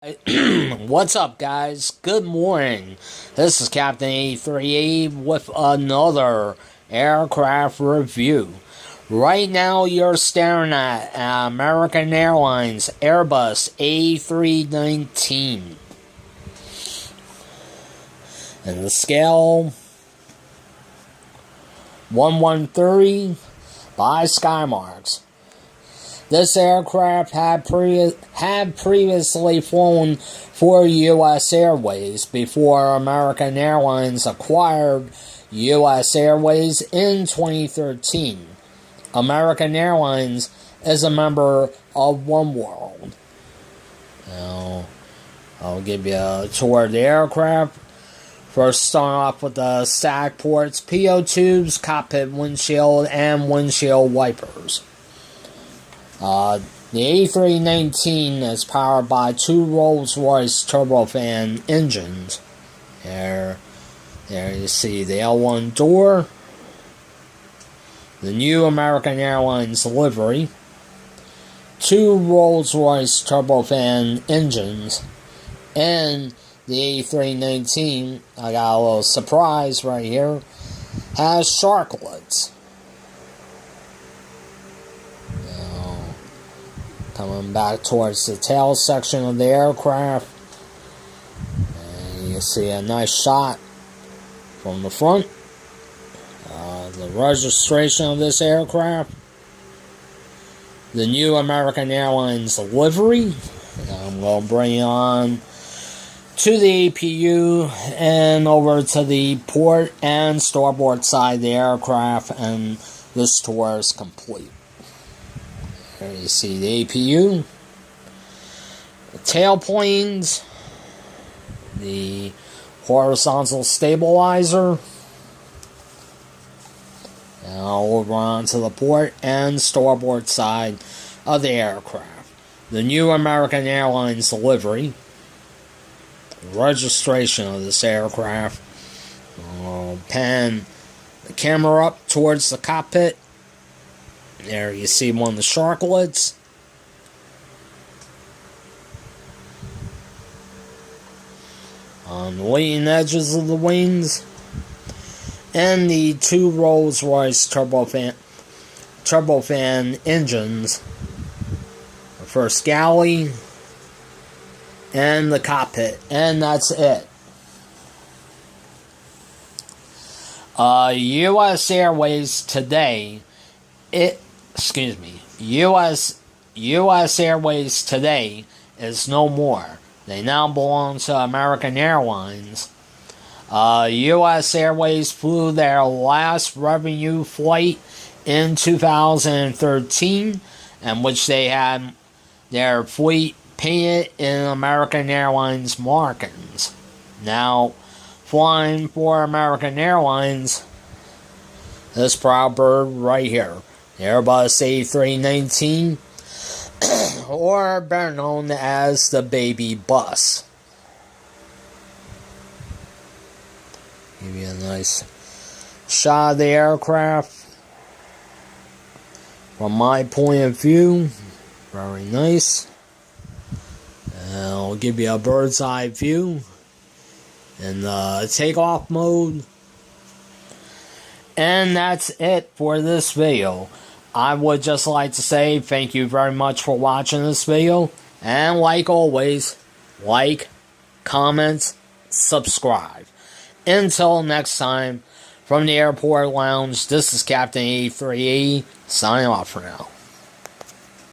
What's up, guys? Good morning. This is Captain A3 with another aircraft review. Right now, you're staring at American Airlines AIRBUS A319. And the scale 1130 by skymarks. This aircraft had previously flown for U.S. Airways before American Airlines acquired U.S. Airways in 2013. American Airlines is a member of oneworld. Now, I'll give you a tour of the aircraft. First, starting off with the stack ports, PO tubes, cockpit windshield, and windshield wipers. The A319 is powered by two Rolls-Royce turbofan engines. There you see the L1 door, the new American Airlines livery, two Rolls-Royce turbofan engines, and the A319, I got a little surprise right here, has sharklets. Coming back towards the tail section of the aircraft, and you see a nice shot from the front. The registration of this aircraft, the new American Airlines livery. I'm going to bring you on to the APU and over to the port and starboard side of the aircraft, and this tour is complete. There you see the APU, the tailplanes, the horizontal stabilizer. Now over onto the port and starboard side of the aircraft. The new American Airlines livery, registration of this aircraft. I'll pan the camera up towards the cockpit. There you see one of the sharklets. On the leading edges of the wings. And the two Rolls-Royce turbofan engines. The first galley. And the cockpit. And that's it. U.S. Airways today. U.S. Airways today is no more. They now belong to American Airlines. U.S. Airways flew their last revenue flight in 2013, in which they had their fleet painted in American Airlines markings. Now, flying for American Airlines, this proud bird right here. AIRBUS A319, or better known as the baby bus. Give you a nice shot of the aircraft from my point of view. Very nice. And I'll give you a bird's eye view in the takeoff mode. And that's it for this video. I would just like to say thank you very much for watching this video. And like always, like, comment, subscribe. Until next time, from the airport lounge, this is Captain A3E, signing off for now.